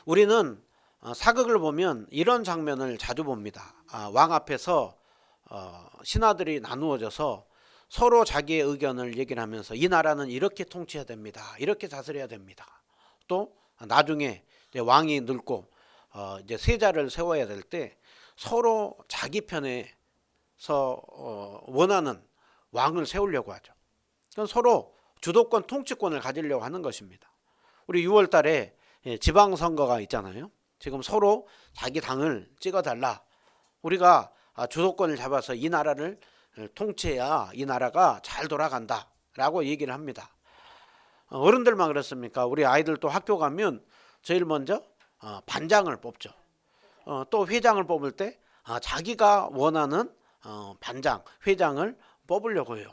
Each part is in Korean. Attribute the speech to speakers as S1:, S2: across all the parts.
S1: 우리는 사극을 보면 이런 장면을 자주 봅니다. 왕 앞에서 신하들이 나누어져서 서로 자기의 의견을 얘기를 하면서 이 나라는 이렇게 통치해야 됩니다. 이렇게 다스려야 됩니다. 또 나중에 이제 왕이 늙고 이제 세자를 세워야 될 때 서로 자기 편에서 원하는 왕을 세우려고 하죠. 그건 서로 주도권, 통치권을 가지려고 하는 것입니다. 우리 6월 달에 지방선거가 있잖아요. 지금 서로 자기 당을 찍어달라. 우리가 주도권을 잡아서 이 나라를 통치해야 이 나라가 잘 돌아간다 라고 얘기를 합니다. 어른들만 그렇습니까? 우리 아이들도 학교 가면 제일 먼저 반장을 뽑죠. 또 회장을 뽑을 때 자기가 원하는 반장, 회장을 뽑으려고 해요.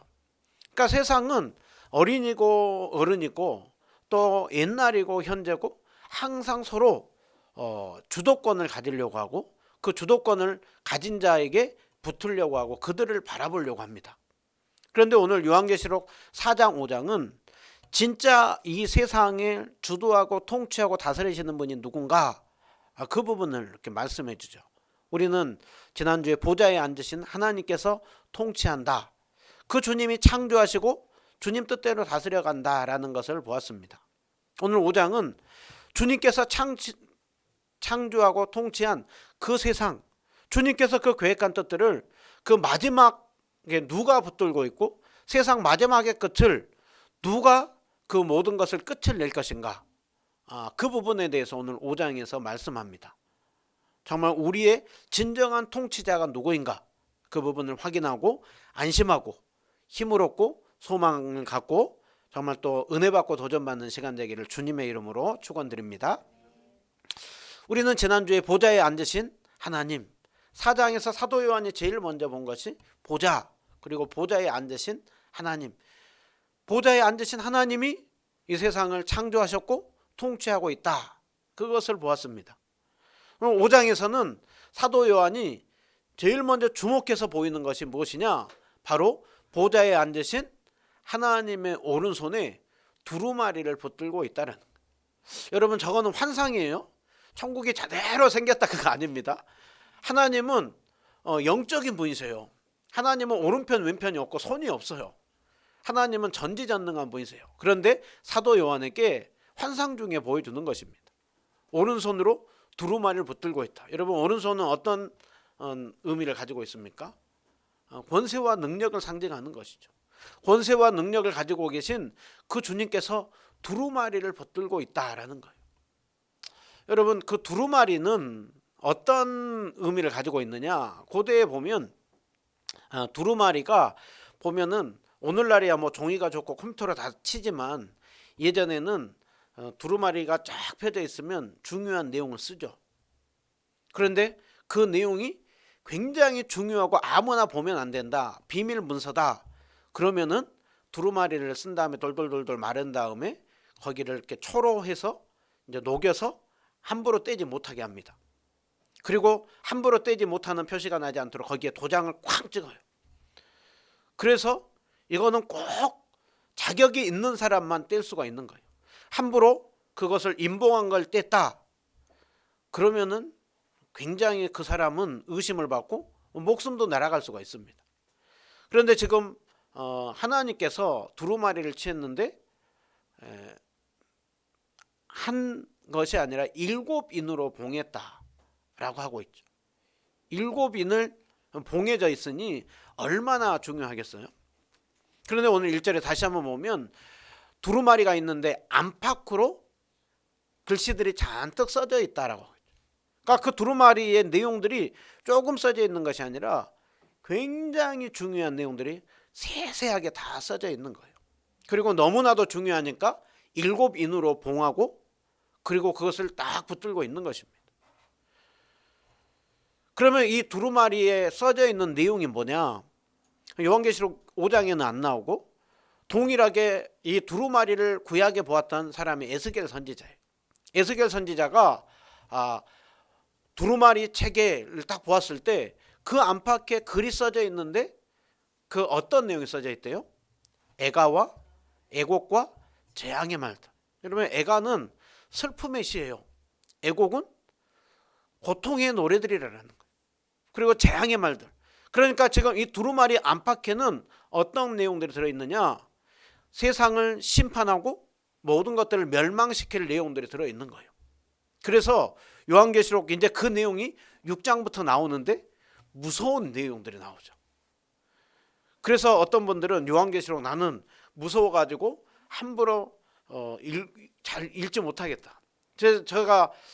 S1: 그러니까 세상은 어린이고 어른이고 또 옛날이고 현재고 항상 서로 주도권을 가지려고 하고 그 주도권을 가진 자에게 붙으려고 하고 그들을 바라보려고 합니다. 그런데 오늘 요한계시록 4장 5장은 진짜 이 세상을 주도하고 통치하고 다스리시는 분이 누군가 그 부분을 이렇게 말씀해 주죠. 우리는 지난주에 보좌에 앉으신 하나님께서 통치한다. 그 주님이 창조하시고 주님 뜻대로 다스려 간다라는 것을 보았습니다. 오늘 5장은 주님께서 창조하고 통치한 그 세상, 주님께서 그 계획한 뜻들을 그 마지막에 누가 붙들고 있고 세상 마지막의 끝을 누가 그 모든 것을 끝을 낼 것인가, 그 부분에 대해서 오늘 5장에서 말씀합니다. 정말 우리의 진정한 통치자가 누구인가 그 부분을 확인하고 안심하고 힘을 얻고 소망을 갖고 정말 또 은혜 받고 도전받는 시간 되기를 주님의 이름으로 축원드립니다. 우리는 지난주에 보좌에 앉으신 하나님, 4장에서 사도 요한이 제일 먼저 본 것이 보좌, 그리고 보좌에 앉으신 하나님, 보좌에 앉으신 하나님이 이 세상을 창조하셨고 통치하고 있다, 그것을 보았습니다. 5장에서는 사도 요한이 제일 먼저 주목해서 보이는 것이 무엇이냐, 바로 보좌에 앉으신 하나님의 오른손에 두루마리를 붙들고 있다는. 여러분, 저거는 환상이에요. 천국이 제대로 생겼다 그거 아닙니다. 하나님은 영적인 분이세요. 하나님은 오른편 왼편이 없고 손이 없어요. 하나님은 전지전능한 분이세요. 그런데 사도 요한에게 환상 중에 보여주는 것입니다. 오른손으로 두루마리를 붙들고 있다. 여러분, 오른손은 어떤 의미를 가지고 있습니까? 권세와 능력을 상징하는 것이죠. 권세와 능력을 가지고 계신 그 주님께서 두루마리를 붙들고 있다라는 거예요. 여러분, 그 두루마리는 어떤 의미를 가지고 있느냐, 고대에 보면 두루마리가 보면은 오늘날이야 뭐 종이가 좋고 컴퓨터로 다 치지만 예전에는 두루마리가 쫙 펴져 있으면 중요한 내용을 쓰죠. 그런데 그 내용이 굉장히 중요하고 아무나 보면 안 된다, 비밀 문서다, 그러면은 두루마리를 쓴 다음에 돌돌돌돌 마른 다음에 거기를 이렇게 초로해서 이제 녹여서 함부로 떼지 못하게 합니다. 그리고 함부로 떼지 못하는 표시가 나지 않도록 거기에 도장을 쾅 찍어요. 그래서 이거는 꼭 자격이 있는 사람만 뗄 수가 있는 거예요. 함부로 그것을 인봉한 걸 뗐다, 그러면은 굉장히 그 사람은 의심을 받고 목숨도 날아갈 수가 있습니다. 그런데 지금 하나님께서 두루마리를 취했는데 한 것이 아니라 7인으로 봉했다라고 하고 있죠. 7인을 봉해져 있으니 얼마나 중요하겠어요. 그런데 오늘 1절에 다시 한번 보면 두루마리가 있는데 안팎으로 글씨들이 잔뜩 써져 있다라고. 그러니까 그 두루마리의 내용들이 조금 써져 있는 것이 아니라 굉장히 중요한 내용들이 세세하게 다 써져 있는 거예요. 그리고 너무나도 중요하니까 7인으로 봉하고 그리고 그것을 딱 붙들고 있는 것입니다. 그러면 이 두루마리에 써져 있는 내용이 뭐냐? 요한계시록 5장에는 안 나오고 동일하게 이 두루마리를 구약에 보았던 사람이 에스겔 선지자예요. 에스겔 선지자가 두루마리 체계를 딱 보았을 때 그 안팎에 글이 써져 있는데 그 어떤 내용이 써져 있대요? 애가와 애곡과 재앙의 말들. 여러분, 애가는 슬픔의 시예요. 애곡은 고통의 노래들이라는 거예요. 그리고 재앙의 말들. 그러니까 지금 이 두루마리 안팎에는 어떤 내용들이 들어있느냐, 세상을 심판하고 모든 것들을 멸망시킬 내용들이 들어있는 거예요. 그래서 요한계시록 이제 그 내용이 6장부터 나오는데 무서운 내용들이 나오죠. 그래서 어떤 분들은 요한계시록 나는 무서워가지고 함부로 잘 읽지 못하겠다.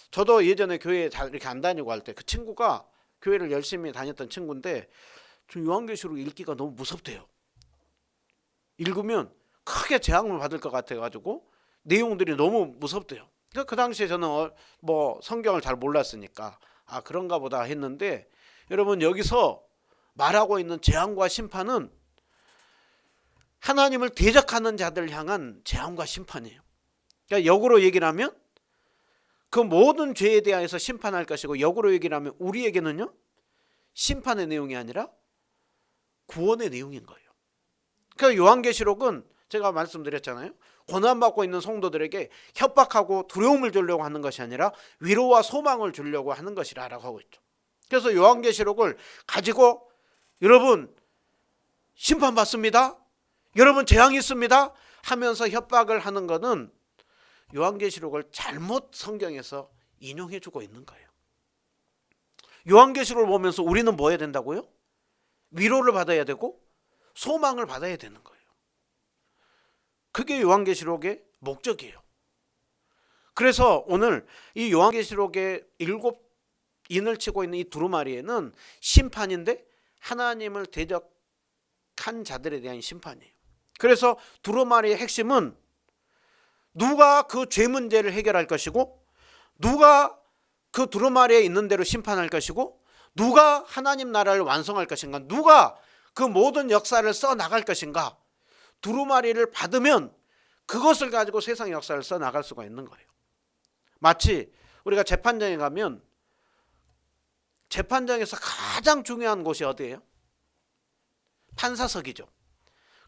S1: 저도 예전에 교회 잘 이렇게 안 다니고 할 때 그 친구가 교회를 열심히 다녔던 친구인데 좀 요한계시록 읽기가 너무 무섭대요. 읽으면 크게 재앙을 받을 것 같아가지고 내용들이 너무 무섭대요. 그 당시에 저는 뭐 성경을 잘 몰랐으니까 그런가 보다 했는데, 여러분 여기서 말하고 있는 재앙과 심판은 하나님을 대적하는 자들 향한 재앙과 심판이에요. 그러니까 역으로 얘기를 하면 그 모든 죄에 대하여서 심판할 것이고, 역으로 얘기를 하면 우리에게는요 심판의 내용이 아니라 구원의 내용인 거예요. 그러니까 요한계시록은 제가 말씀드렸잖아요. 고난받고 있는 성도들에게 협박하고 두려움을 주려고 하는 것이 아니라 위로와 소망을 주려고 하는 것이라고 하고 있죠. 그래서 요한계시록을 가지고 여러분 심판받습니다, 여러분 재앙이 있습니다 하면서 협박을 하는 것은 요한계시록을 잘못 성경에서 인용해 주고 있는 거예요. 요한계시록을 보면서 우리는 뭐 해야 된다고요? 위로를 받아야 되고 소망을 받아야 되는 거예요. 그게 요한계시록의 목적이에요. 그래서 오늘 이 요한계시록의 7인을 치고 있는 이 두루마리에는 심판인데 하나님을 대적한 자들에 대한 심판이에요. 그래서 두루마리의 핵심은 누가 그 죄 문제를 해결할 것이고, 누가 그 두루마리에 있는 대로 심판할 것이고, 누가 하나님 나라를 완성할 것인가, 누가 그 모든 역사를 써나갈 것인가. 두루마리를 받으면 그것을 가지고 세상 역사를 써나갈 수가 있는 거예요. 마치 우리가 재판장에 가면 재판장에서 가장 중요한 곳이 어디예요? 판사석이죠.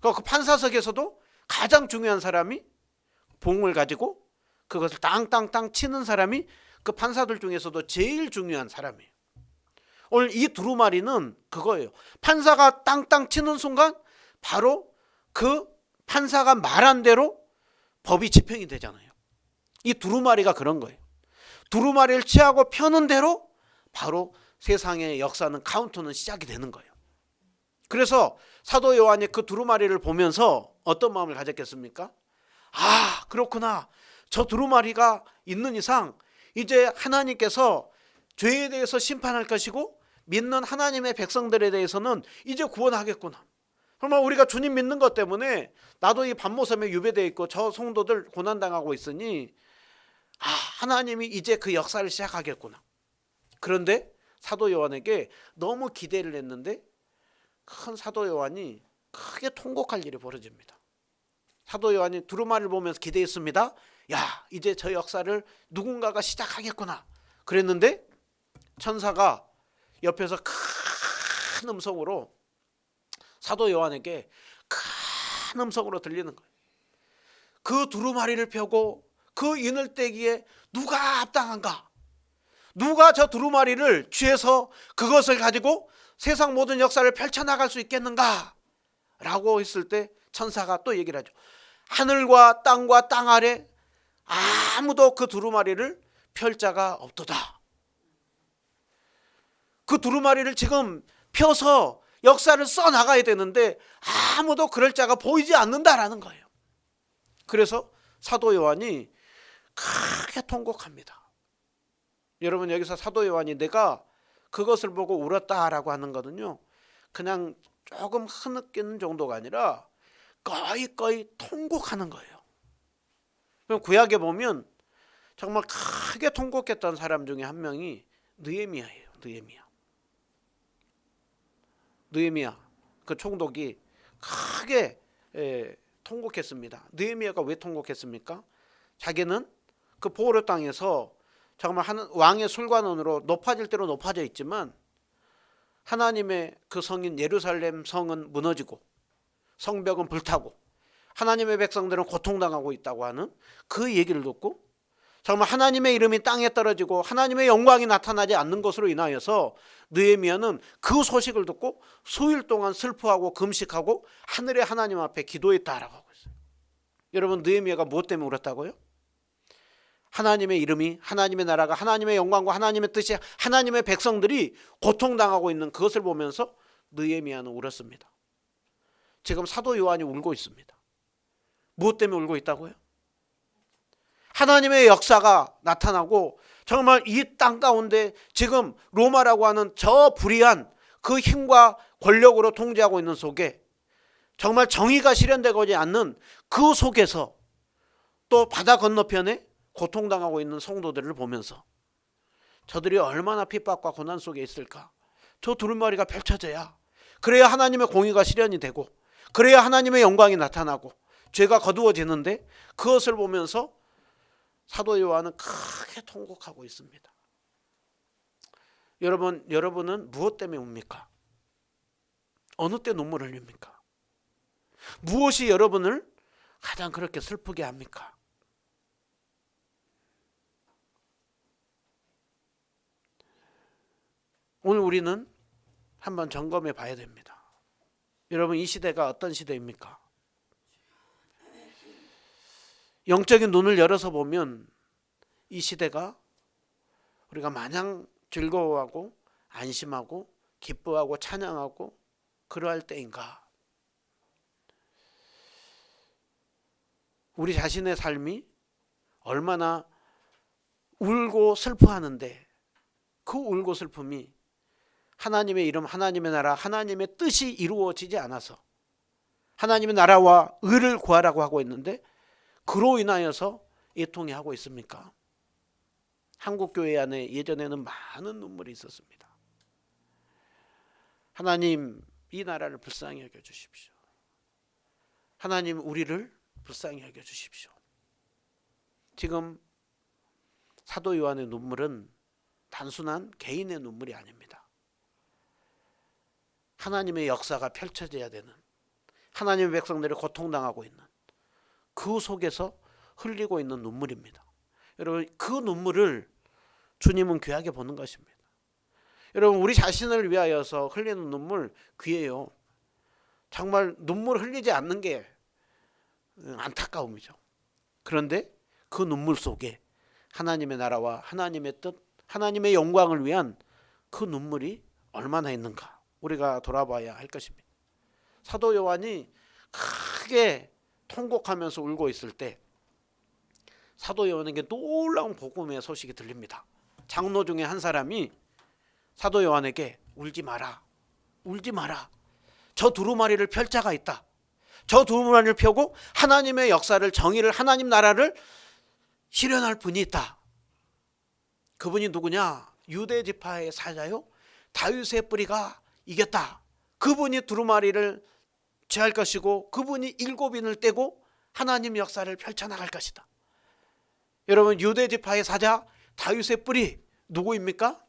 S1: 그 판사석에서도 가장 중요한 사람이 봉을 가지고 그것을 땅땅땅 치는 사람이 그 판사들 중에서도 제일 중요한 사람이에요. 오늘 이 두루마리는 그거예요. 판사가 땅땅 치는 순간 바로 그 판사가 말한 대로 법이 집행이 되잖아요. 이 두루마리가 그런 거예요. 두루마리를 취하고 펴는 대로 바로 세상의 역사는 카운트는 시작이 되는 거예요. 그래서 사도 요한이 그 두루마리를 보면서 어떤 마음을 가졌겠습니까? 그렇구나. 저 두루마리가 있는 이상 이제 하나님께서 죄에 대해서 심판할 것이고 믿는 하나님의 백성들에 대해서는 이제 구원하겠구나. 정말 우리가 주님 믿는 것 때문에 나도 이 반모섬에 유배되어 있고 저 성도들 고난당하고 있으니 하나님이 이제 그 역사를 시작하겠구나. 그런데 사도 요한에게 너무 기대를 했는데 큰 사도 요한이 크게 통곡할 일이 벌어집니다. 사도 요한이 두루마리를 보면서 기대했습니다. 이제 저 역사를 누군가가 시작하겠구나 그랬는데 천사가 옆에서 큰 음성으로 사도 요한에게 큰 음성으로 들리는 거예요. 그 두루마리를 펴고 그 이늘대기에 누가 합당한가? 누가 저 두루마리를 취해서 그것을 가지고 세상 모든 역사를 펼쳐나갈 수 있겠는가? 라고 했을 때 천사가 또 얘기를 하죠. 하늘과 땅 아래 아무도 그 두루마리를 펼 자가 없도다. 그 두루마리를 지금 펴서 역사를 써나가야 되는데 아무도 그럴 자가 보이지 않는다라는 거예요. 그래서 사도 요한이 크게 통곡합니다. 여러분 여기서 사도 요한이 내가 그것을 보고 울었다라고 하는 거는요, 그냥 조금 흐느끼는 정도가 아니라 거의 통곡하는 거예요. 그럼 구약에 보면 정말 크게 통곡했던 사람 중에 한 명이 느헤미야예요. 느헤미야 그 총독이 크게 통곡했습니다. 느헤미야가 왜 통곡했습니까? 자기는 그 보호로 땅에서 정말 왕의 술관원으로 높아질 대로 높아져 있지만 하나님의 그 성인 예루살렘 성은 무너지고 성벽은 불타고 하나님의 백성들은 고통당하고 있다고 하는 그 얘기를 듣고 정말 하나님의 이름이 땅에 떨어지고 하나님의 영광이 나타나지 않는 것으로 인하여서 느헤미야는 그 소식을 듣고 수일 동안 슬퍼하고 금식하고 하늘의 하나님 앞에 기도했다라고 하고 있어요. 여러분, 느헤미야가 무엇 때문에 울었다고요? 하나님의 이름이, 하나님의 나라가, 하나님의 영광과 하나님의 뜻이, 하나님의 백성들이 고통당하고 있는 그것을 보면서 느헤미야는 울었습니다. 지금 사도 요한이 울고 있습니다. 무엇 때문에 울고 있다고요? 하나님의 역사가 나타나고 정말 이 땅 가운데 지금 로마라고 하는 저 불의한 그 힘과 권력으로 통제하고 있는 속에 정말 정의가 실현되지 않는 그 속에서 또 바다 건너편에 고통당하고 있는 성도들을 보면서 저들이 얼마나 핍박과 고난 속에 있을까. 저 두루마리가 펼쳐져야, 그래야 하나님의 공의가 실현이 되고, 그래야 하나님의 영광이 나타나고 죄가 거두어지는데, 그것을 보면서 사도 요한은 크게 통곡하고 있습니다. 여러분은 무엇 때문에 웁니까? 어느 때 눈물을 흘립니까? 무엇이 여러분을 가장 그렇게 슬프게 합니까? 오늘 우리는 한번 점검해 봐야 됩니다. 여러분, 이 시대가 어떤 시대입니까? 영적인 눈을 열어서 보면 이 시대가 우리가 마냥 즐거워하고 안심하고 기뻐하고 찬양하고 그러할 때인가? 우리 자신의 삶이 얼마나 울고 슬퍼하는데, 그 울고 슬픔이 하나님의 이름, 하나님의 나라, 하나님의 뜻이 이루어지지 않아서 하나님의 나라와 의를 구하라고 하고 있는데, 그로 인하여서 애통해하고 있습니까? 한국교회 안에 예전에는 많은 눈물이 있었습니다. 하나님, 이 나라를 불쌍히 여겨주십시오. 하나님, 우리를 불쌍히 여겨주십시오. 지금 사도 요한의 눈물은 단순한 개인의 눈물이 아닙니다. 하나님의 역사가 펼쳐져야 되는, 하나님의 백성들이 고통당하고 있는 그 속에서 흘리고 있는 눈물입니다. 여러분, 그 눈물을 주님은 귀하게 보는 것입니다. 여러분, 우리 자신을 위하여서 흘리는 눈물 귀해요. 정말 눈물 흘리지 않는 게 안타까움이죠. 그런데 그 눈물 속에 하나님의 나라와 하나님의 뜻, 하나님의 영광을 위한 그 눈물이 얼마나 있는가 우리가 돌아봐야 할 것입니다. 사도 요한이 크게 통곡하면서 울고 있을 때 사도 요한에게 놀라운 복음의 소식이 들립니다. 장로 중에 한 사람이 사도 요한에게 울지 마라, 울지 마라. 저 두루마리를 펼 자가 있다. 저 두루마리를 펴고 하나님의 역사를, 정의를, 하나님 나라를 실현할 분이 있다. 그분이 누구냐? 유대 지파의 사자요, 다윗의 뿌리가 이겼다. 그분이 두루마리를 취할 것이고 그분이 7인을 떼고 하나님 역사를 펼쳐나갈 것이다. 여러분, 유대 지파의 사자 다윗의 뿌리 누구입니까?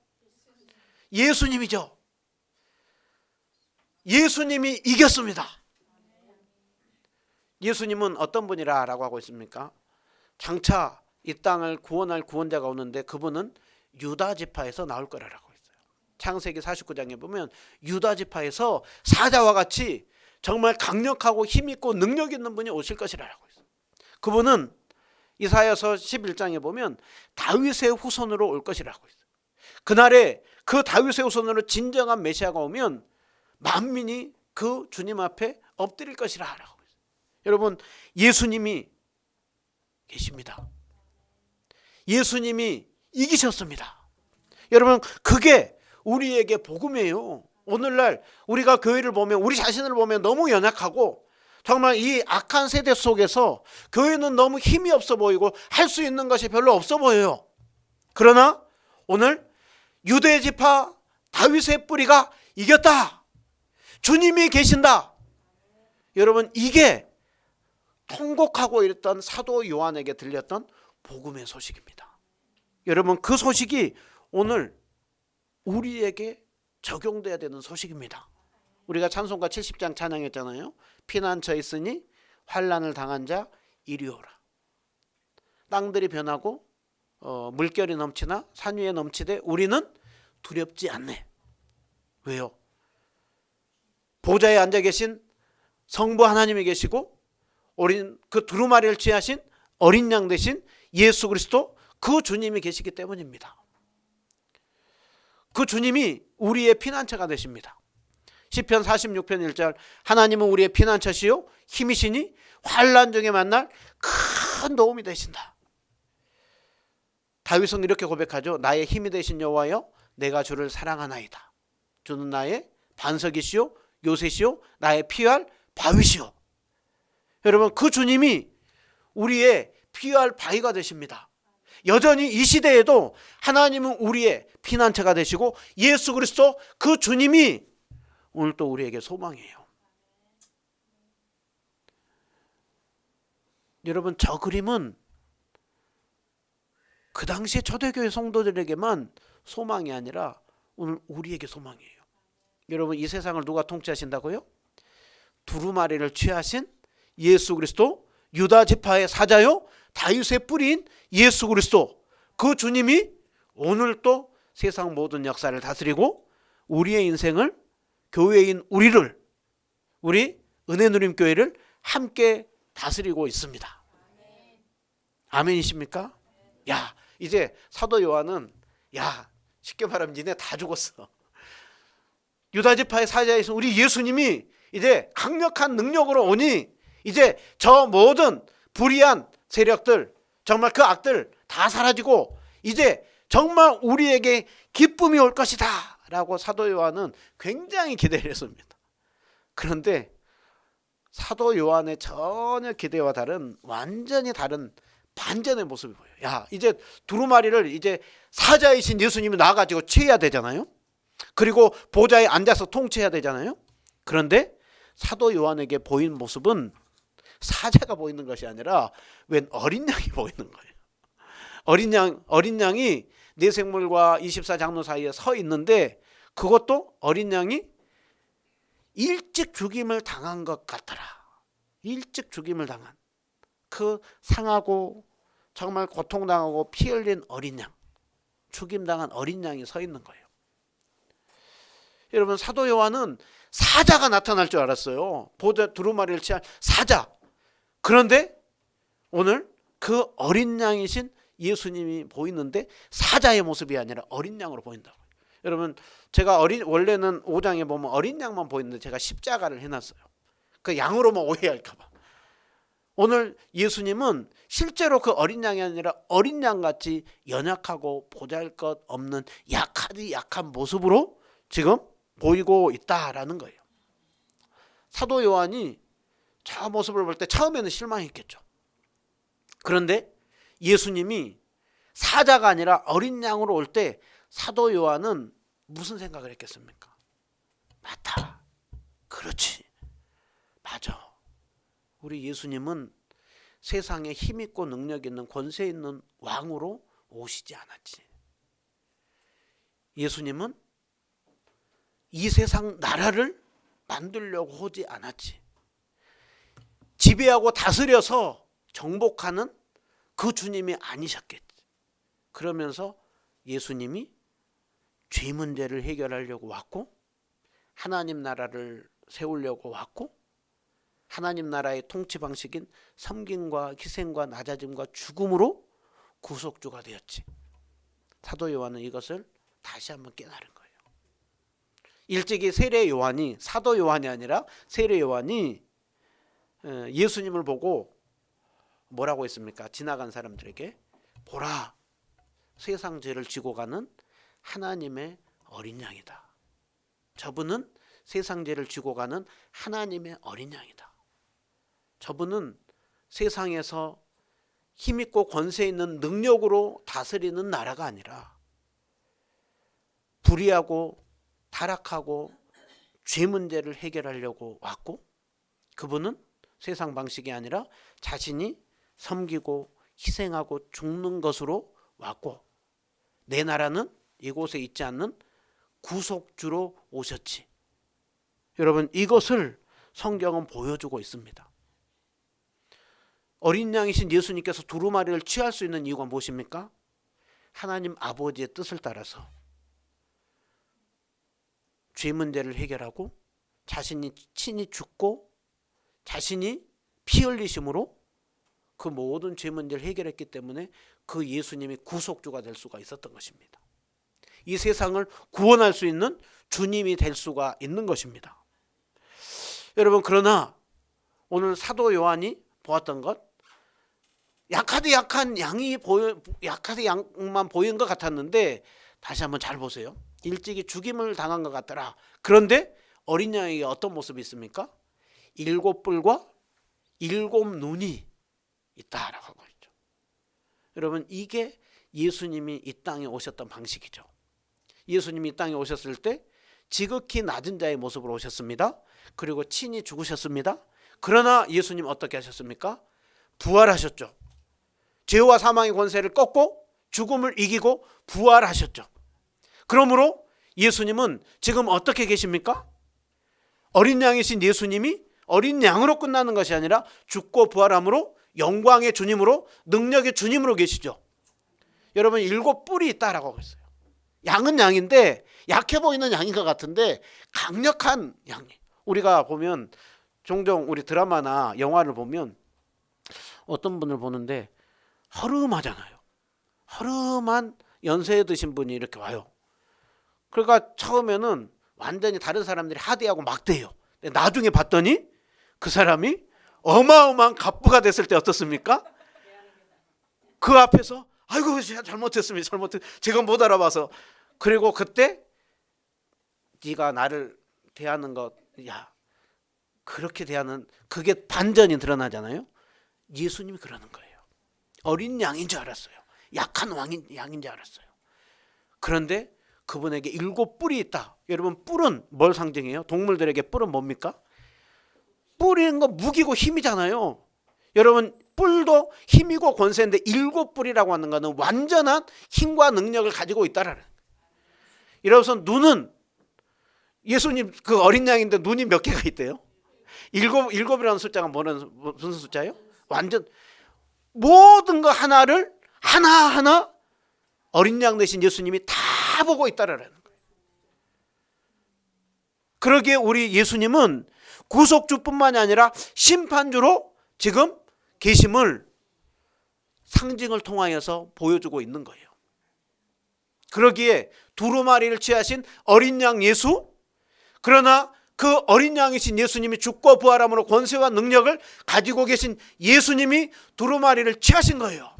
S1: 예수님이죠. 예수님이 이겼습니다. 예수님은 어떤 분이라 라고 하고 있습니까? 장차 이 땅을 구원할 구원자가 오는데 그분은 유다 지파에서 나올 거라고 했어요. 창세기 49장에 보면 유다 지파에서 사자와 같이 정말 강력하고 힘있고 능력 있는 분이 오실 것이라고 했어요. 그분은 이사야서 11장에 보면 다윗의 후손으로 올 것이라고 했어요. 그날에 그 다윗의 후손으로 진정한 메시아가 오면 만민이 그 주님 앞에 엎드릴 것이라고 했어요. 여러분, 예수님이 계십니다. 예수님이 이기셨습니다. 여러분, 그게 우리에게 복음이에요. 오늘날 우리가 교회를 보면, 우리 자신을 보면 너무 연약하고 정말 이 악한 세대 속에서 교회는 너무 힘이 없어 보이고 할 수 있는 것이 별로 없어 보여요. 그러나 오늘 유대 지파 다윗의 뿌리가 이겼다. 주님이 계신다. 여러분, 이게 통곡하고 있던 사도 요한에게 들렸던 복음의 소식입니다. 여러분, 그 소식이 오늘 우리에게 적용돼야 되는 소식입니다. 우리가 찬송가 70장 찬양했잖아요. 피난처에 있으니 환난을 당한 자 이리 오라. 땅들이 변하고 물결이 넘치나 산 위에 넘치되 우리는 두렵지 않네. 왜요? 보좌에 앉아 계신 성부 하나님이 계시고 그 두루마리를 취하신 어린 양 되신 예수 그리스도 그 주님이 계시기 때문입니다. 그 주님이 우리의 피난처가 되십니다. 시편 46편 1절 하나님은 우리의 피난처시요 힘이시니 환난 중에 만날 큰 도움이 되신다. 다윗은 이렇게 고백하죠. 나의 힘이 되신 여호와여 내가 주를 사랑하나이다. 주는 나의 반석이시요 요새시요 나의 피할 바위시요. 여러분 그 주님이 우리의 피할 바위가 되십니다. 여전히 이 시대에도 하나님은 우리의 피난처가 되시고 예수 그리스도 그 주님이 오늘 또 우리에게 소망이에요. 여러분 저 그림은 그 당시에 초대교회 성도들에게만 소망이 아니라 오늘 우리에게 소망이에요. 여러분 이 세상을 누가 통치하신다고요? 두루마리를 취하신 예수 그리스도 유다 지파의 사자요 다윗의 뿌리인 예수 그리스도 그 주님이 오늘 또 세상 모든 역사를 다스리고 우리의 인생을 교회인 우리 은혜누림교회를 함께 다스리고 있습니다. 아멘이십니까? 야 이제 사도 요한은 쉽게 말하면 니네 다 죽었어. 유다지파의 사자이신 우리 예수님이 이제 강력한 능력으로 오니 이제 저 모든 불의한 세력들 정말 그 악들 다 사라지고 이제 정말 우리에게 기쁨이 올 것이다 라고 사도 요한은 굉장히 기대를 했습니다. 그런데 사도 요한의 전혀 기대와 다른 완전히 다른 반전의 모습이 보여요. 이제 두루마리를 이제 사자이신 예수님이 나와가지고 취해야 되잖아요. 그리고 보좌에 앉아서 통치해야 되잖아요. 그런데 사도 요한에게 보인 모습은 사자가 보이는 것이 아니라 웬 어린 양이 보이는 거예요. 어린 양이 네 생물과 24장로 사이에 서 있는데 그것도 어린 양이 일찍 죽임을 당한 것 같더라. 일찍 죽임을 당한 그 상하고 정말 고통당하고 피 흘린 어린 양, 죽임당한 어린 양이 서 있는 거예요. 여러분 사도 요한은 사자가 나타날 줄 알았어요. 보좌 두루마리를 취한 사자. 그런데 오늘 그 어린 양이신 예수님이 보이는데 사자의 모습이 아니라 어린 양으로 보인다고요. 여러분 제가 원래는 5장에 보면 어린 양만 보이는데 제가 십자가를 해놨어요. 그 양으로만 오해할까 봐. 오늘 예수님은 실제로 그 어린 양이 아니라 어린 양같이 연약하고 보잘것없는 약한 모습으로 지금 보이고 있다라는 거예요. 사도 요한이 저 모습을 볼 때 처음에는 실망했겠죠. 그런데 예수님이 사자가 아니라 어린 양으로 올 때 사도 요한은 무슨 생각을 했겠습니까? 맞다. 그렇지. 맞아. 우리 예수님은 세상에 힘있고 능력 있는 권세 있는 왕으로 오시지 않았지. 예수님은 이 세상 나라를 만들려고 오지 않았지. 지배하고 다스려서 정복하는 그 주님이 아니셨겠지. 그러면서 예수님이 죄 문제를 해결하려고 왔고 하나님 나라를 세우려고 왔고 하나님 나라의 통치 방식인 섬김과 희생과 낮아짐과 죽음으로 구속주가 되었지. 사도 요한은 이것을 다시 한번 깨달은 거예요. 일찍이 세례 요한이 사도 요한이 아니라 세례 요한이 예수님을 보고 뭐라고 했습니까? 지나간 사람들에게 보라 세상 죄를 지고 가는 하나님의 어린 양이다. 저분은 세상 죄를 지고 가는 하나님의 어린 양이다. 저분은 세상에서 힘있고 권세 있는 능력으로 다스리는 나라가 아니라 불의하고 타락하고 죄 문제를 해결하려고 왔고 그분은 세상 방식이 아니라 자신이 섬기고 희생하고 죽는 것으로 왔고 내 나라는 이곳에 있지 않는 구속주로 오셨지. 여러분 이것을 성경은 보여주고 있습니다. 어린 양이신 예수님께서 두루마리를 취할 수 있는 이유가 무엇입니까? 하나님 아버지의 뜻을 따라서 죄 문제를 해결하고 자신이 친히 죽고 자신이 피 흘리심으로 그 모든 죄 문제를 해결했기 때문에 그 예수님이 구속주가 될 수가 있었던 것입니다. 이 세상을 구원할 수 있는 주님이 될 수가 있는 것입니다. 여러분, 그러나 오늘 사도 요한이 보았던 것, 약한 양만 보인 것 같았는데 다시 한번 잘 보세요. 일찍이 죽임을 당한 것 같더라. 그런데 어린 양에게 어떤 모습이 있습니까? 7뿔과 7눈이 있다라고 하고 있죠. 여러분, 이게 예수님이 이 땅에 오셨던 방식이죠. 예수님이 이 땅에 오셨을 때 지극히 낮은 자의 모습으로 오셨습니다. 그리고 친히 죽으셨습니다. 그러나 예수님 어떻게 하셨습니까? 부활하셨죠. 죄와 사망의 권세를 꺾고 죽음을 이기고 부활하셨죠. 그러므로 예수님은 지금 어떻게 계십니까? 어린 양이신 예수님이 어린 양으로 끝나는 것이 아니라 죽고 부활함으로 영광의 주님으로, 능력의 주님으로 계시죠. 여러분, 7뿔이 있다라고 하고 있어요. 양은 양인데 약해 보이는 양인 것 같은데 강력한 양이. 우리가 보면 종종 우리 드라마나 영화를 보면 어떤 분을 보는데 허름하잖아요. 허름한 연세 드신 분이 이렇게 와요. 그러니까 처음에는 완전히 다른 사람들이 하대하고 막대요. 나중에 봤더니 그 사람이 어마어마한 갑부가 됐을 때 어떻습니까? 그 앞에서 아이고 제가 잘못했습니다. 제가 못 알아봐서. 그리고 그때 네가 나를 대하는 것, 야 그렇게 대하는, 그게 반전이 드러나잖아요. 예수님이 그러는 거예요. 어린 양인 줄 알았어요. 약한 양인 줄 알았어요. 그런데 그분에게 7뿔이 있다. 여러분, 뿔은 뭘 상징해요? 동물들에게 뿔은 뭡니까? 뿔인 거 무기고 힘이잖아요. 여러분, 뿔도 힘이고 권세인데 7뿔이라고 하는 것은 완전한 힘과 능력을 가지고 있다라는 거예요. 이래서 눈은 예수님 그 어린 양인데 눈이 몇 개가 있대요? 7이라는 숫자가 무슨 숫자예요? 완전 모든 거 하나를 하나하나 어린 양 되신 예수님이 다 보고 있다라는 거예요. 그러기에 우리 예수님은 구속주뿐만이 아니라 심판주로 지금 계심을 상징을 통하여서 보여주고 있는 거예요. 그러기에 두루마리를 취하신 어린 양 예수, 그러나 그 어린 양이신 예수님이 죽고 부활함으로 권세와 능력을 가지고 계신 예수님이 두루마리를 취하신 거예요.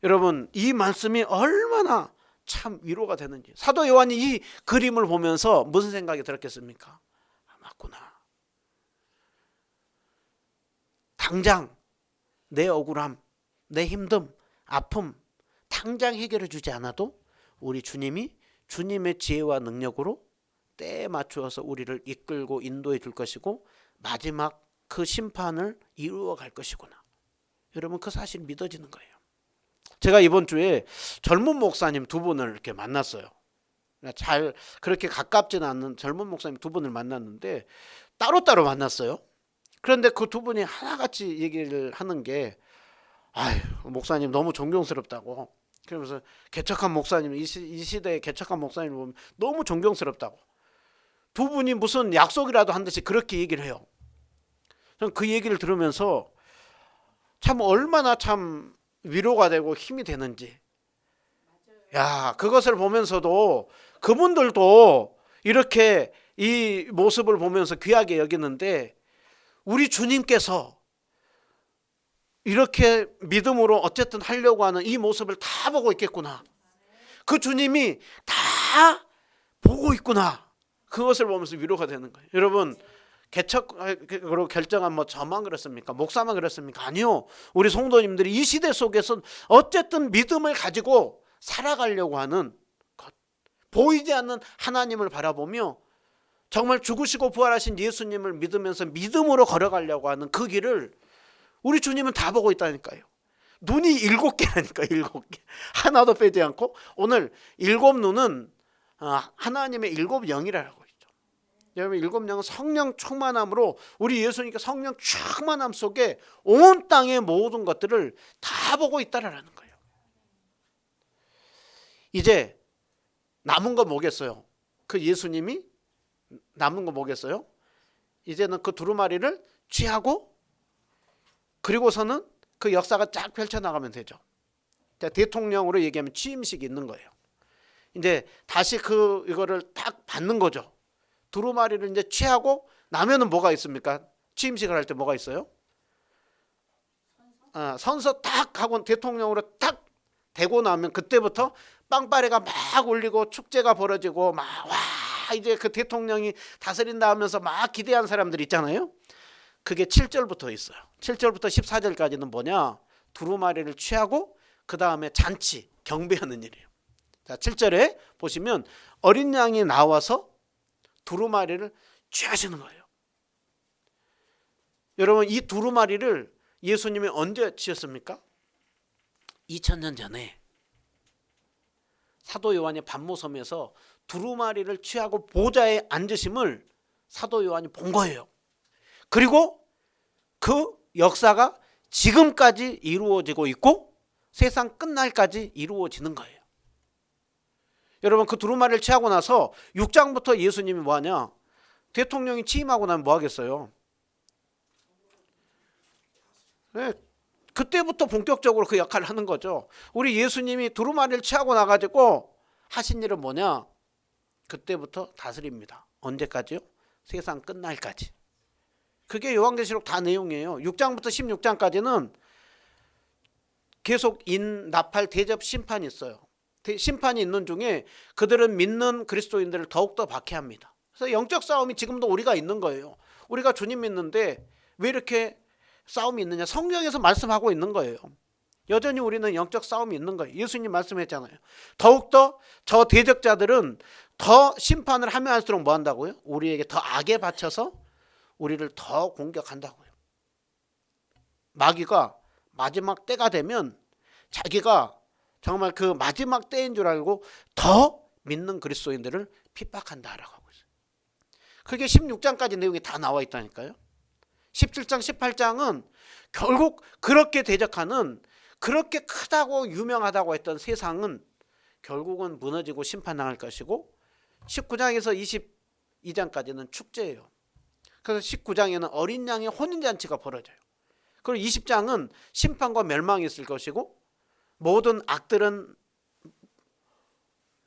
S1: 여러분, 이 말씀이 얼마나 참 위로가 되는지. 사도 요한이 이 그림을 보면서 무슨 생각이 들었겠습니까? 맞구나. 당장 내 억울함, 내 힘듦, 아픔 당장 해결해 주지 않아도 우리 주님이 주님의 지혜와 능력으로 때에 맞추어서 우리를 이끌고 인도해 줄 것이고 마지막 그 심판을 이루어 갈 것이구나. 여러분, 그 사실 믿어지는 거예요. 제가 이번 주에 젊은 목사님 2분을 이렇게 만났어요. 잘 그렇게 가깝지는 않는 젊은 목사님 2분을 만났는데 따로따로 만났어요. 그런데 그 2분이 하나같이 얘기를 하는 게, 아유, 목사님 너무 존경스럽다고. 그러면서 개척한 목사님, 이 시대에 개척한 목사님을 보면 너무 존경스럽다고. 2분이 무슨 약속이라도 한 듯이 그렇게 얘기를 해요. 저는 그 얘기를 들으면서 참 얼마나 참 위로가 되고 힘이 되는지. 야, 그것을 보면서도 그분들도 이렇게 이 모습을 보면서 귀하게 여기는데 우리 주님께서 이렇게 믿음으로 어쨌든 하려고 하는 이 모습을 다 보고 있겠구나. 그 주님이 다 보고 있구나. 그것을 보면서 위로가 되는 거예요. 여러분, 개척으로 결정한 저만 그렇습니까? 목사만 그렇습니까? 아니요. 우리 성도님들이 이 시대 속에서 어쨌든 믿음을 가지고 살아가려고 하는 것, 보이지 않는 하나님을 바라보며 정말 죽으시고 부활하신 예수님을 믿으면서 믿음으로 걸어가려고 하는 그 길을 우리 주님은 다 보고 있다니까요. 눈이 7개라니까, 7개. 하나도 빼지 않고. 오늘 7눈은 하나님의 7영이라고 있죠. 여러분, 7영은 성령 충만함으로 우리 예수님께 성령 충만함 속에 온 땅의 모든 것들을 다 보고 있다라는 거예요. 이제 남은 거 뭐겠어요? 그 예수님이 남은 거 뭐겠어요? 이제는 그 두루마리를 취하고 그리고서는 그 역사가 쫙 펼쳐나가면 되죠. 대통령으로 얘기하면 취임식이 있는 거예요. 이제 다시 이거를 딱 받는 거죠. 두루마리를 이제 취하고 나면은 뭐가 있습니까? 취임식을 할 때 뭐가 있어요? 선서 딱 하고 대통령으로 딱 되고 나면 그때부터 빵빠레가 막 울리고 축제가 벌어지고 막 와 이제 그 대통령이 다스린다 하면서 막 기대한 사람들 있잖아요. 그게 7절부터 있어요. 7절부터 14절까지는 뭐냐? 두루마리를 취하고 그 다음에 잔치 경배하는 일이에요. 자, 7절에 보시면 어린 양이 나와서 두루마리를 취하시는 거예요. 여러분 이 두루마리를 예수님이 언제 취했습니까? 2000년 전에 사도 요한이 반모섬에서 두루마리를 취하고 보좌에 앉으심을 사도 요한이 본 거예요. 그리고 그 역사가 지금까지 이루어지고 있고 세상 끝날까지 이루어지는 거예요. 여러분 그 두루마리를 취하고 나서 6장부터 예수님이 뭐하냐? 대통령이 취임하고 나면 뭐 하겠어요? 네, 그때부터 본격적으로 그 역할을 하는 거죠. 우리 예수님이 두루마리를 취하고 나가지고 하신 일은 뭐냐? 그때부터 다스립니다. 언제까지요? 세상 끝날까지. 그게 요한계시록 다 내용이에요. 6장부터 16장까지는 계속 나팔, 대접, 심판이 있어요. 심판이 있는 중에 그들은 믿는 그리스도인들을 더욱더 박해합니다. 그래서 영적 싸움이 지금도 우리가 있는 거예요. 우리가 주님 믿는데 왜 이렇게 싸움이 있느냐? 성경에서 말씀하고 있는 거예요. 여전히 우리는 영적 싸움이 있는 거예요. 예수님 말씀했잖아요. 더욱더 저 대적자들은 더 심판을 하면 할수록 뭐 한다고요? 우리에게 더 악에 바쳐서 우리를 더 공격한다고요. 마귀가 마지막 때가 되면 자기가 정말 그 마지막 때인 줄 알고 더 믿는 그리스도인들을 핍박한다라고 하고 있어요. 그게 16장까지 내용이 다 나와 있다니까요. 17장 18장은 결국 그렇게 대적하는 그렇게 크다고 유명하다고 했던 세상은 결국은 무너지고 심판당할 것이고 19장에서 22장까지는 축제예요. 그래서 19장에는 어린 양의 혼인잔치가 벌어져요. 그리고 20장은 심판과 멸망이 있을 것이고 모든 악들은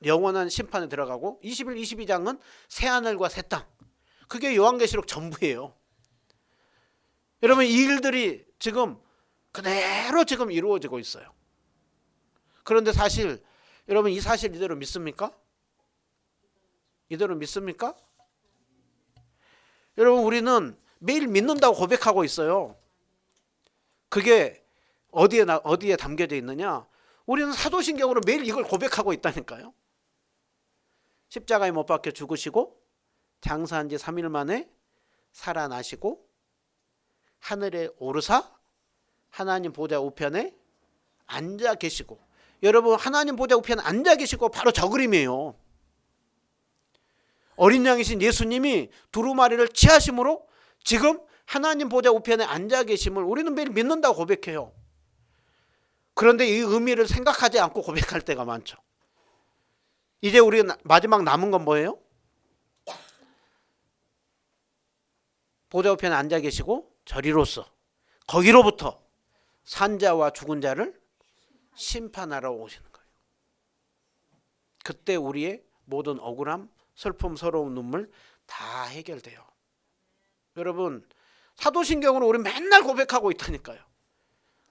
S1: 영원한 심판에 들어가고 21, 22장은 새하늘과 새 땅. 그게 요한계시록 전부예요. 여러분 이 일들이 지금 그대로 지금 이루어지고 있어요. 그런데 사실 여러분 이 사실 이대로 믿습니까? 이대로 믿습니까? 여러분 우리는 매일 믿는다고 고백하고 있어요. 그게 어디에 담겨져 있느냐? 우리는 사도신경으로 매일 이걸 고백하고 있다니까요. 십자가에 못 박혀 죽으시고 장사한 지 3일 만에 살아나시고 하늘에 오르사 하나님 보좌 우편에 앉아 계시고, 여러분 하나님 보좌 우편에 앉아 계시고 바로 저 그림이에요. 어린 양이신 예수님이 두루마리를 취하심으로 지금 하나님 보좌 우편에 앉아 계심을 우리는 매일 믿는다고 고백해요. 그런데 이 의미를 생각하지 않고 고백할 때가 많죠. 이제 우리 마지막 남은 건 뭐예요? 보좌 우편에 앉아 계시고 저리로서 거기로부터 산자와 죽은 자를 심판하러 오시는 거예요. 그때 우리의 모든 억울함, 슬픔, 서러운 눈물 다 해결돼요. 여러분 사도신경으로 우리 맨날 고백하고 있다니까요.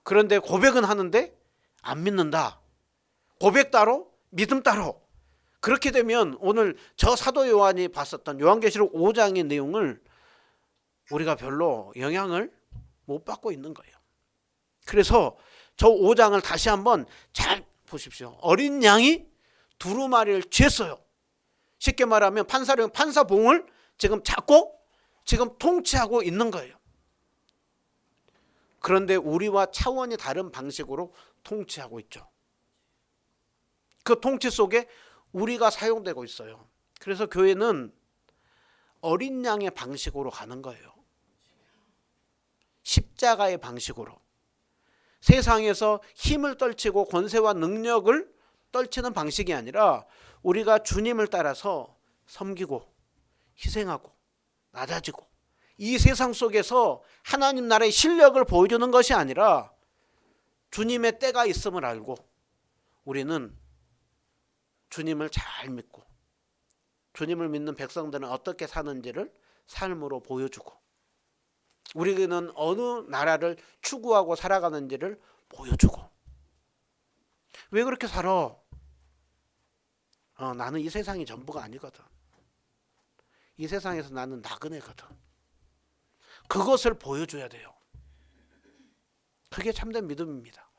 S1: 그런데 고백은 하는데 안 믿는다. 고백 따로 믿음 따로. 그렇게 되면 오늘 저 사도 요한이 봤었던 요한계시록 5장의 내용을 우리가 별로 영향을 못 받고 있는 거예요. 그래서 저 5장을 다시 한번 잘 보십시오. 어린 양이 두루마리를 취했어요. 쉽게 말하면 판사봉을 지금 잡고 지금 통치하고 있는 거예요. 그런데 우리와 차원이 다른 방식으로 통치하고 있죠. 그 통치 속에 우리가 사용되고 있어요. 그래서 교회는 어린 양의 방식으로 가는 거예요. 십자가의 방식으로. 세상에서 힘을 떨치고 권세와 능력을 떨치는 방식이 아니라 우리가 주님을 따라서 섬기고 희생하고 낮아지고 이 세상 속에서 하나님 나라의 실력을 보여주는 것이 아니라 주님의 때가 있음을 알고 우리는 주님을 잘 믿고 주님을 믿는 백성들은 어떻게 사는지를 삶으로 보여주고 우리는 어느 나라를 추구하고 살아가는지를 보여주고. 왜 그렇게 살아? 나는 이 세상이 전부가 아니거든. 이 세상에서 나는 나그네거든. 그것을 보여줘야 돼요. 그게 참된 믿음입니다.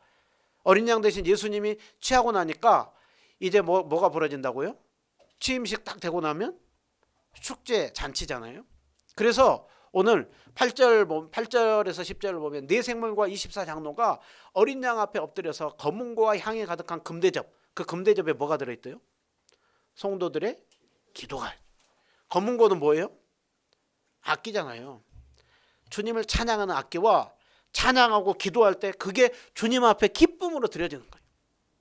S1: 어린 양 대신 예수님이 취하고 나니까 이제 뭐가 벌어진다고요? 취임식 딱 되고 나면 축제 잔치잖아요. 그래서 오늘 8절에서 10절을 보면 네 생물과 24장로가 어린 양 앞에 엎드려서 검은고와 향이 가득한 금대접, 그 금대접에 뭐가 들어있대요? 성도들의 기도가. 검은고는 뭐예요? 악기잖아요. 주님을 찬양하는 악기와 찬양하고 기도할 때 그게 주님 앞에 기쁨으로 드려지는 거예요.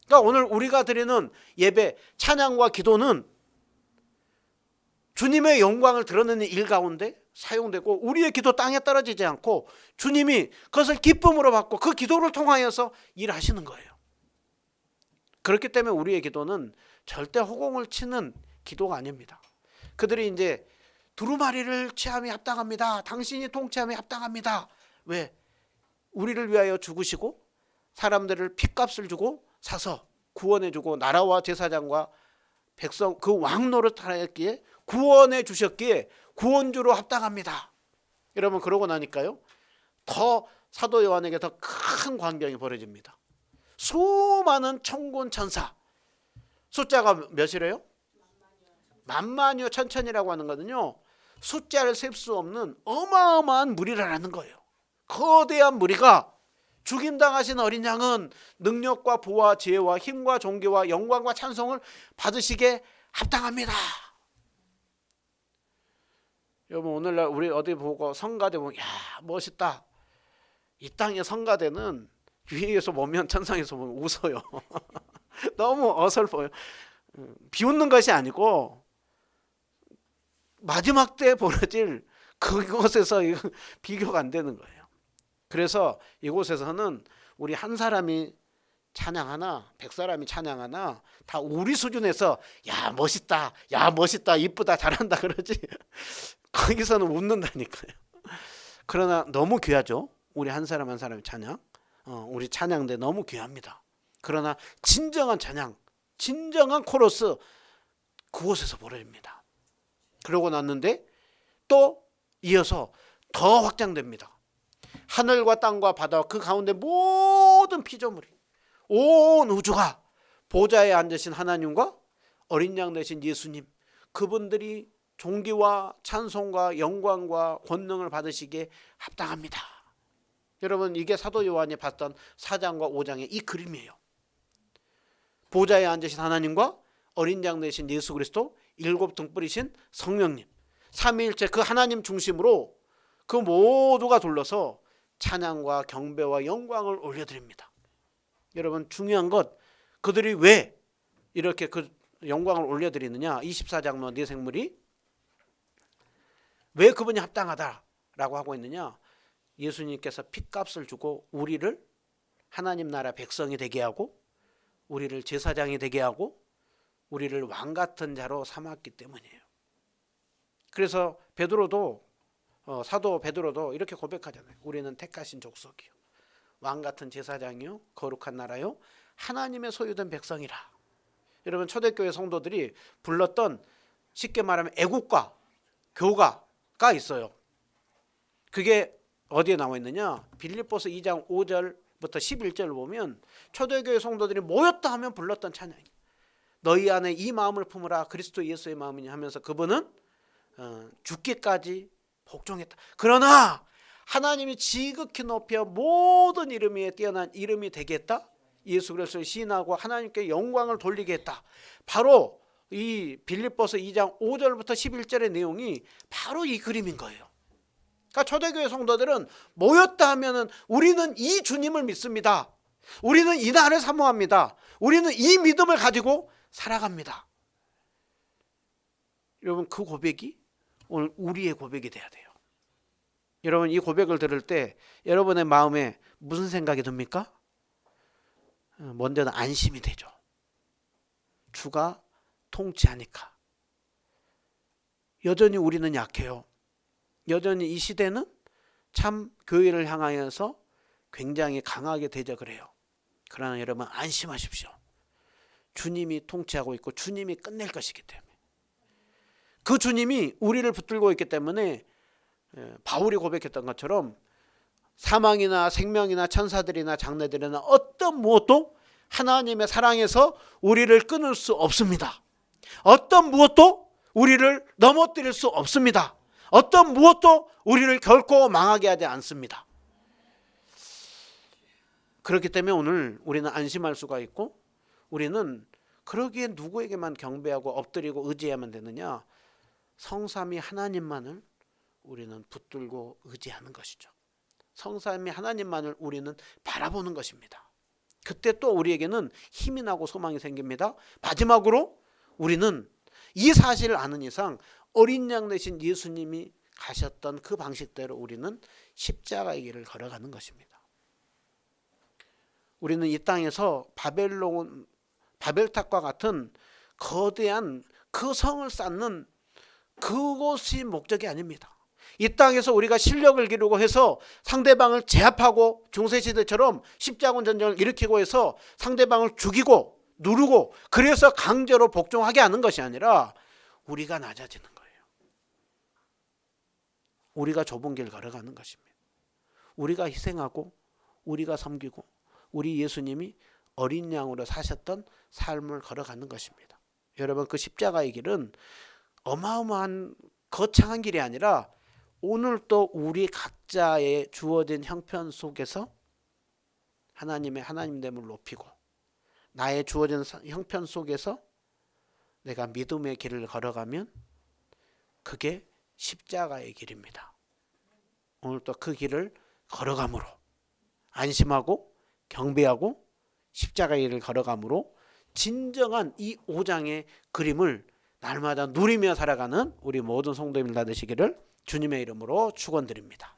S1: 그러니까 오늘 우리가 드리는 예배, 찬양과 기도는 주님의 영광을 드러내는 일 가운데 사용되고 우리의 기도 땅에 떨어지지 않고 주님이 그것을 기쁨으로 받고 그 기도를 통하여서 일하시는 거예요. 그렇기 때문에 우리의 기도는 절대 허공을 치는 기도가 아닙니다. 그들이 이제 두루마리를 취함이 합당합니다. 당신이 통치함이 합당합니다. 왜? 우리를 위하여 죽으시고 사람들을 핏값을 주고 사서 구원해주고 나라와 제사장과 백성 그 왕 노릇하였기에 구원해 주셨기에 구원주로 합당합니다. 여러분 그러고 나니까요 더 사도 요한에게 더 큰 광경이 벌어집니다. 수많은 천군 천사 숫자가 몇이래요? 만만여 천천이라고 하는 거는요 숫자를 셀 수 없는 어마어마한 무리라는 거예요. 거대한 무리가 죽임당하신 어린 양은 능력과 부와 지혜와 힘과 존귀와 영광과 찬송을 받으시게 합당합니다. 여러분 오늘날 우리 어디 보고 성가대 보면 야 멋있다. 이 땅의 성가대는 위에서 보면 천상에서 보면 웃어요. 너무 어설퍼요. 비웃는 것이 아니고 마지막 때 벌어질 그것에서 비교가 안 되는 거예요. 그래서 이곳에서는 우리 한 사람이 찬양하나 100사람이 찬양하나 다 우리 수준에서 야 멋있다 야 멋있다 이쁘다 잘한다 그러지 거기서는 웃는다니까요. 그러나 너무 귀하죠. 우리 한 사람 한 사람의 찬양 우리 찬양대 너무 귀합니다. 그러나 진정한 찬양 진정한 코러스 그곳에서 벌어집니다. 그러고 났는데 또 이어서 더 확장됩니다. 하늘과 땅과 바다와 그 가운데 모든 피조물이 온 우주가 보좌에 앉으신 하나님과 어린 양 되신 예수님 그분들이 존귀와 찬송과 영광과 권능을 받으시기에 합당합니다. 여러분 이게 사도 요한이 봤던 4장과 5장의 이 그림이에요. 보좌에 앉으신 하나님과 어린 양 되신 예수 그리스도 일곱 등불이신 성령님 삼위일체 그 하나님 중심으로 그 모두가 둘러서 찬양과 경배와 영광을 올려드립니다. 여러분 중요한 것 그들이 왜 이렇게 그 영광을 올려드리느냐 24장로 네 생물이 왜 그분이 합당하다라고 하고 있느냐 예수님께서 핏값을 주고 우리를 하나님 나라 백성이 되게 하고 우리를 제사장이 되게 하고 우리를 왕같은 자로 삼았기 때문이에요. 그래서 베드로도 사도 베드로도 이렇게 고백하잖아요. 우리는 택하신 족속이요 왕같은 제사장이요 거룩한 나라요 하나님의 소유된 백성이라. 여러분 초대교회 성도들이 불렀던 쉽게 말하면 애국가 교가가 있어요. 그게 어디에 나와 있느냐 빌립보서 2장 5절부터 11절을 보면 초대교회 성도들이 모였다 하면 불렀던 찬양이 너희 안에 이 마음을 품으라 그리스도 예수의 마음이니 하면서 그분은 죽기까지 복종했다. 그러나 하나님이 지극히 높여 모든 이름 위에 뛰어난 이름이 되게 했다. 예수 그리스도를 시인하고 하나님께 영광을 돌리게 했다. 바로 이 빌립보서 2장 5절부터 11절의 내용이 바로 이 그림인 거예요. 그러니까 초대교회 성도들은 모였다 하면은 우리는 이 주님을 믿습니다. 우리는 이날을 사모합니다. 우리는 이 믿음을 가지고 살아갑니다. 여러분, 그 고백이 오늘 우리의 고백이 돼야 돼요. 여러분, 이 고백을 들을 때 여러분의 마음에 무슨 생각이 듭니까? 먼저는 안심이 되죠. 주가 통치하니까. 여전히 우리는 약해요. 여전히 이 시대는 참 교회를 향하여서 굉장히 강하게 대적을 해요. 그러나 여러분, 안심하십시오. 주님이 통치하고 있고 주님이 끝낼 것이기 때문에, 그 주님이 우리를 붙들고 있기 때문에 바울이 고백했던 것처럼 사망이나 생명이나 천사들이나 장래들이나 어떤 무엇도 하나님의 사랑에서 우리를 끊을 수 없습니다. 어떤 무엇도 우리를 넘어뜨릴 수 없습니다. 어떤 무엇도 우리를 결코 망하게 하지 않습니다. 그렇기 때문에 오늘 우리는 안심할 수가 있고, 우리는 그러기에 누구에게만 경배하고 엎드리고 의지해야만 되느냐? 성삼위 하나님만을 우리는 붙들고 의지하는 것이죠. 성삼위 하나님만을 우리는 바라보는 것입니다. 그때 또 우리에게는 힘이 나고 소망이 생깁니다. 마지막으로 우리는 이 사실을 아는 이상 어린 양 되신 예수님이 가셨던 그 방식대로 우리는 십자가의 길을 걸어가는 것입니다. 우리는 이 땅에서 바벨탑과 같은 거대한 그 성을 쌓는 그것이 목적이 아닙니다. 이 땅에서 우리가 실력을 기르고 해서 상대방을 제압하고 중세시대처럼 십자군 전쟁을 일으키고 해서 상대방을 죽이고 누르고 그래서 강제로 복종하게 하는 것이 아니라 우리가 낮아지는 거예요. 우리가 좁은 길 걸어가는 것입니다. 우리가 희생하고 우리가 섬기고 우리 예수님이 어린 양으로 사셨던 삶을 걸어가는 것입니다. 여러분, 그 십자가의 길은 어마어마한 거창한 길이 아니라 오늘 또 우리 각자의 주어진 형편 속에서 하나님의 하나님됨을 높이고 나의 주어진 형편 속에서 내가 믿음의 길을 걸어가면 그게 십자가의 길입니다. 오늘 또 그 길을 걸어감으로 안심하고 경배하고 십자가의 길을 걸어감으로 진정한 이 5장의 그림을 날마다 누리며 살아가는 우리 모든 성도님들 되시기를 주님의 이름으로 축원드립니다.